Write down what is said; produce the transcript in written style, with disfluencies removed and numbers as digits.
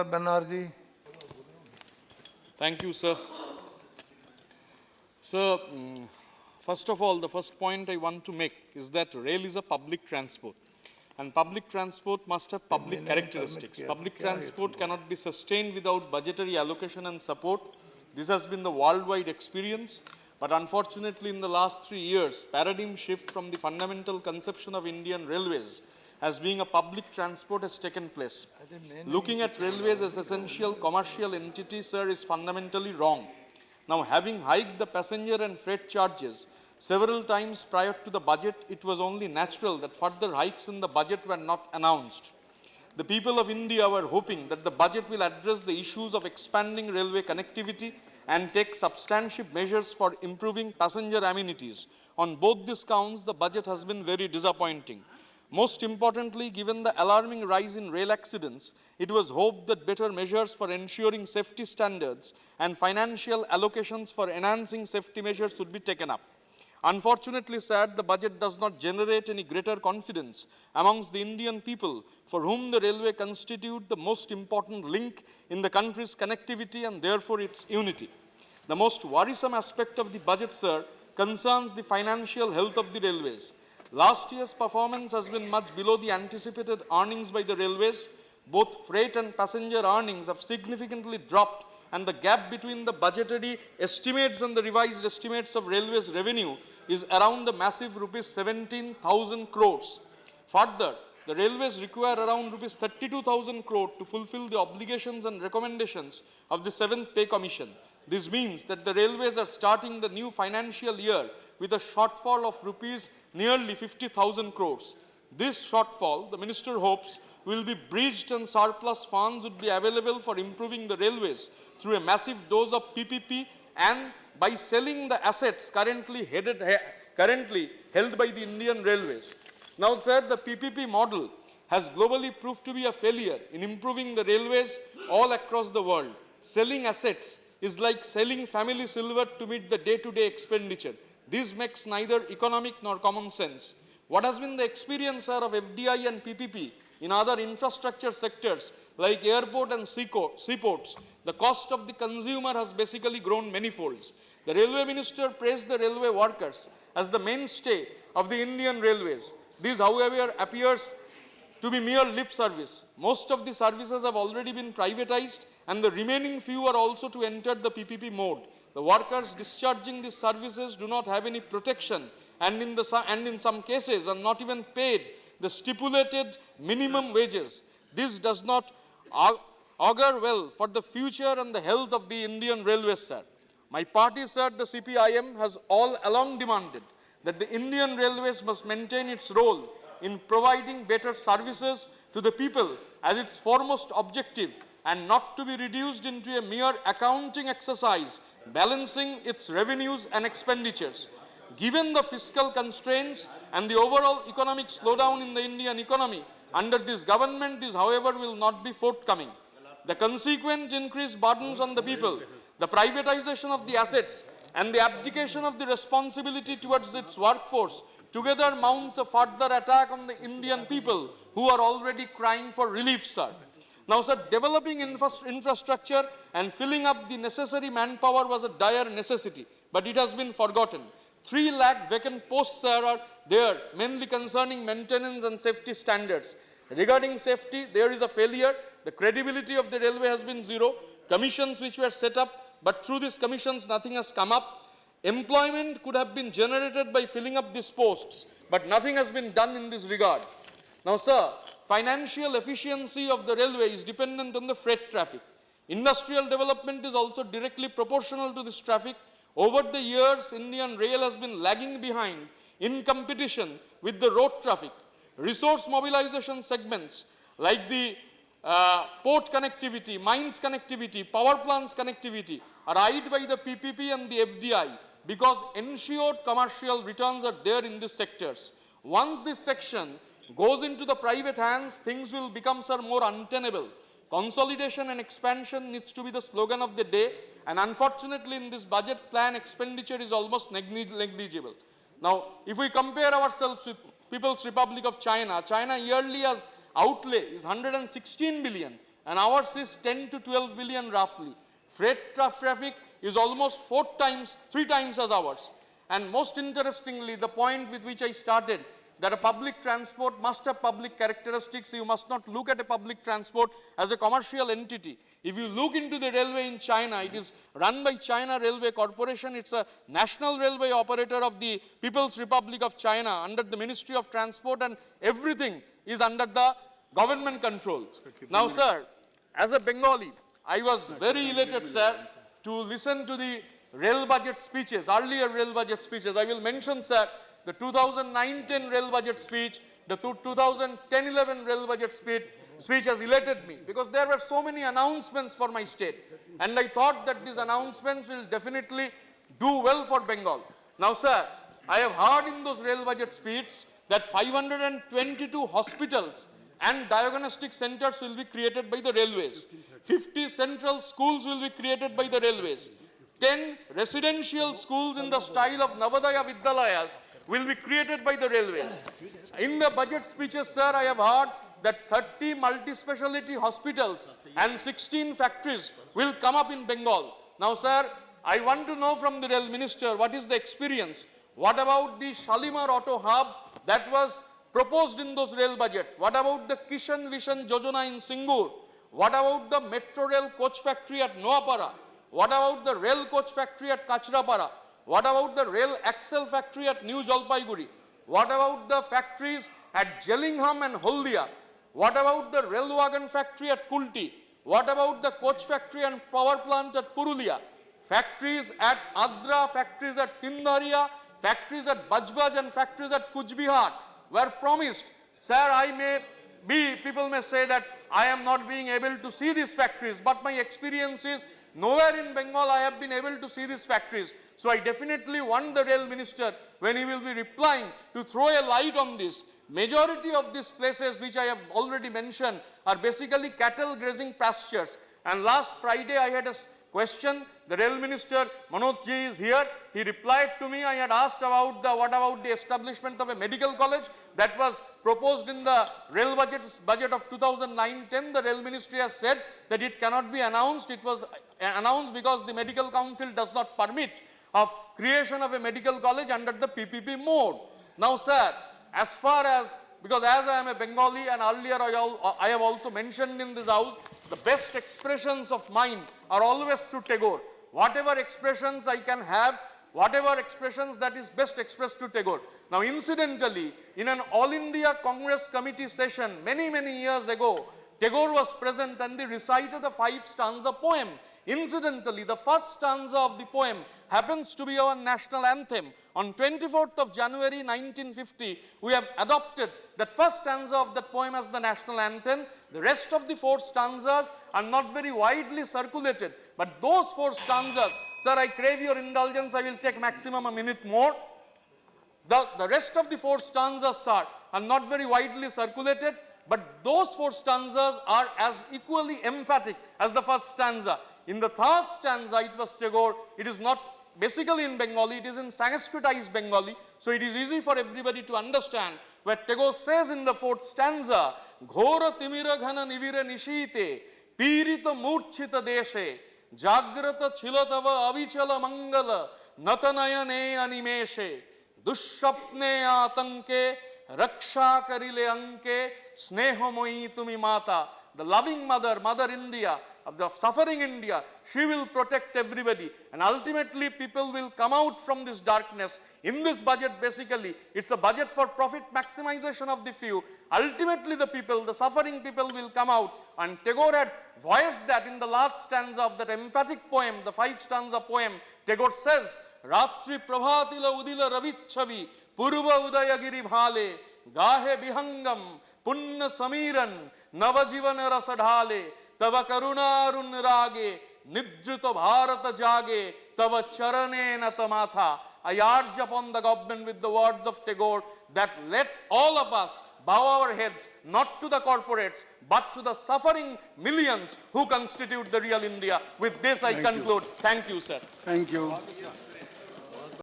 Banerjee. Thank you, sir. Sir, first of all, the first point I want to make is that rail is a public transport. And public transport must have public characteristics. Public transport cannot be sustained without budgetary allocation and support. This has been the worldwide experience. But unfortunately, in the last 3 years, paradigm shift from the fundamental conception of Indian railways as being a public transport has taken place. Looking at railways as essential commercial entity, sir, is fundamentally wrong. Now, having hiked the passenger and freight charges several times prior to the budget, it was only natural that further hikes in the budget were not announced. The people of India were hoping that the budget will address the issues of expanding railway connectivity and take substantive measures for improving passenger amenities. On both these counts, the budget has been very disappointing. Most importantly, given the alarming rise in rail accidents, it was hoped that better measures for ensuring safety standards and financial allocations for enhancing safety measures would be taken up. Unfortunately, sir, the budget does not generate any greater confidence amongst the Indian people, for whom the railway constitute the most important link in the country's connectivity and therefore its unity. The most worrisome aspect of the budget, sir, concerns the financial health of the railways. Last year's performance has been much below the anticipated earnings by the railways. Both freight and passenger earnings have significantly dropped, and the gap between the budgetary estimates and the revised estimates of railways revenue is around the massive rupees 17,000 crores. Further, the railways require around rupees 32,000 crore to fulfill the obligations and recommendations of the 7th Pay Commission. This means that the railways are starting the new financial year with a shortfall of rupees nearly 50,000 crores. This shortfall, the minister hopes, will be bridged and surplus funds would be available for improving the railways through a massive dose of PPP and by selling the assets currently held by the Indian Railways. Now, sir, the PPP model has globally proved to be a failure in improving the railways all across the world. Selling assets is like selling family silver to meet the day-to-day expenditure. This makes neither economic nor common sense. What has been the experience, sir, of FDI and PPP in other infrastructure sectors like airport and seaports? The cost of the consumer has basically grown manyfolds. The railway minister praised the railway workers as the mainstay of the Indian railways. This, however, appears to be mere lip service. Most of the services have already been privatized, and the remaining few are also to enter the PPP mode. The workers discharging these services do not have any protection, and in some cases are not even paid the stipulated minimum wages. This does not augur well for the future and the health of the Indian Railways, sir. My party, sir, the CPIM, has all along demanded that the Indian Railways must maintain its role in providing better services to the people as its foremost objective, and not to be reduced into a mere accounting exercise balancing its revenues and expenditures. Given the fiscal constraints and the overall economic slowdown in the Indian economy under this government, this, however, will not be forthcoming. The consequent increased burdens on the people, the privatization of the assets, and the abdication of the responsibility towards its workforce together mounts a further attack on the Indian people who are already crying for relief, sir. Now, sir, developing infrastructure and filling up the necessary manpower was a dire necessity, but it has been forgotten. 3 lakh vacant posts, sir, are there, mainly concerning maintenance and safety standards. Regarding safety, there is a failure. The credibility of the railway has been zero. Commissions which were set up, but through these commissions, nothing has come up. Employment could have been generated by filling up these posts, but nothing has been done in this regard. Now, sir, financial efficiency of the railway is dependent on the freight traffic. Industrial development is also directly proportional to this traffic. Over the years, Indian Rail has been lagging behind in competition with the road traffic. Resource mobilization segments like the port connectivity, mines connectivity, power plants connectivity are eyed by the PPP and the FDI because ensured commercial returns are there in these sectors. Once this section goes into the private hands, things will become, sir, more untenable. Consolidation and expansion needs to be the slogan of the day, and unfortunately in this budget plan, expenditure is almost negligible. Now, if we compare ourselves with People's Republic of China, China yearly has outlay is 116 billion, and ours is 10 to 12 billion roughly. Freight traffic is almost 3 times as ours. And most interestingly, the point with which I started, that a public transport must have public characteristics. You must not look at a public transport as a commercial entity. If you look into the railway in China, it is run by China Railway Corporation. It's a national railway operator of the People's Republic of China under the Ministry of Transport, and everything is under the government control. Now, sir, as a Bengali, I was very elated, sir, to listen to the rail budget speeches, earlier rail budget speeches. I will mention, sir, the 2009-10 rail budget speech, the 2010-11 rail budget speech has elated me, because there were so many announcements for my state. And I thought that these announcements will definitely do well for Bengal. Now, sir, I have heard in those rail budget speeches that 522 hospitals and diagnostic centers will be created by the railways. 50 central schools will be created by the railways. 10 residential schools in the style of Navodaya Vidyalayas will be created by the railways. In the budget speeches, sir, I have heard that 30 multi-speciality hospitals and 16 factories will come up in Bengal. Now, sir, I want to know from the rail minister, what is the experience? What about the Shalimar Auto Hub that was proposed in those rail budget? What about the Kishan Vishan Jojana in Singur? What about the metro rail coach factory at Noapara? What about the rail coach factory at Kachrapara? What about the rail axle factory at New Jalpaiguri? What about the factories at Jellingham and Holdia? What about the rail wagon factory at Kulti? What about the coach factory and power plant at Purulia? Factories at Adra, factories at Tindharia, factories at Bajbaj and factories at Kuch Bihar were promised. Sir, people may say that I am not being able to see these factories, but my experience is nowhere in Bengal I have been able to see these factories. So I definitely want the rail minister, when he will be replying, to throw a light on this. Majority of these places which I have already mentioned are basically cattle grazing pastures. And last Friday I had a question. The rail minister, Banerjee, is here. He replied to me. I had asked about what about the establishment of a medical college that was proposed in the rail budget of 2009-10. The rail ministry has said that it cannot be announced. It was announced because the medical council does not permit of creation of a medical college under the PPP mode. Now, sir, as far as, because as I am a Bengali and earlier I have also mentioned in this house, the best expressions of mine are always through Tagore. Whatever expressions I can have, whatever expressions that is best expressed to Tagore. Now, incidentally, in an All India Congress Committee session many years ago, Tagore was present and they recited a 5-stanza poem. Incidentally, the first stanza of the poem happens to be our national anthem. On 24th of January 1950, we have adopted that first stanza of that poem as the national anthem. The rest of the 4 stanzas are not very widely circulated. But those 4 stanzas, sir, I crave your indulgence, I will take maximum a minute more. The rest of the 4 stanzas, sir, are not very widely circulated. But those 4 stanzas are as equally emphatic as the first stanza. In the 3rd stanza, it was Tagore. It is not basically in Bengali, it is in Sanskritized Bengali. So it is easy for everybody to understand, where Tagore says in the 4th stanza, Ghora timira ghana nivira nishite, pirita murchita deshe, jagrata chilatava avichala mangala, natanayane animeshe, dushapne atanke, raksha karile anke, snehomoyi tumi mata. The loving mother, Mother India, of the suffering India, she will protect everybody. And ultimately, people will come out from this darkness. In this budget, basically, it's a budget for profit maximization of the few. Ultimately, the people, the suffering people will come out. And Tagore had voiced that in the last stanza of that emphatic poem, the 5-stanza poem. Tagore says, Ratri prabhatila udila ravichavi, purva udayagiri bhale, gahe bihangam, punna samiran, navajivana rasadhale, tava karunarun rage, nidrita bharata jage, tava charane natamatha. I urge upon the government with the words of Tagore that let all of us bow our heads not to the corporates but to the suffering millions who constitute the real India. With this I conclude. Thank you, sir. Thank you.